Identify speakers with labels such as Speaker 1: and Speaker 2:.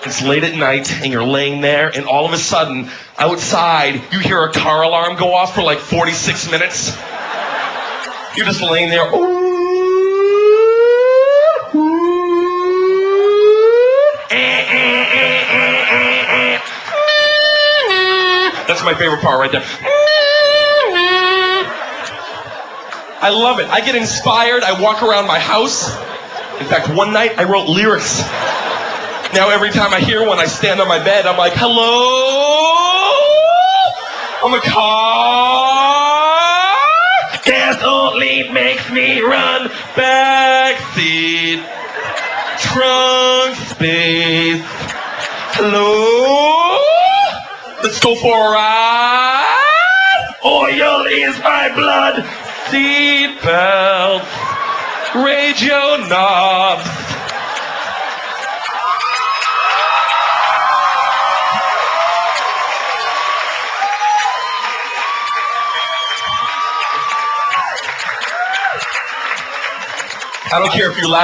Speaker 1: It's late at night, and you're laying there, and all of a sudden, outside, you hear a car alarm go off for like 46 minutes. You're just laying there. That's my favorite part right there. I love it. I get inspired. I walk around my house. In fact, one night I wrote lyrics. Now every time I hear one, I stand on my bed. I'm like, hello? I'm a car. Gas only makes me run. Backseat. Trunk space. Hello? Let's go for a ride. Oil is my blood. Seat belts. Radio knobs. I don't care if you laugh.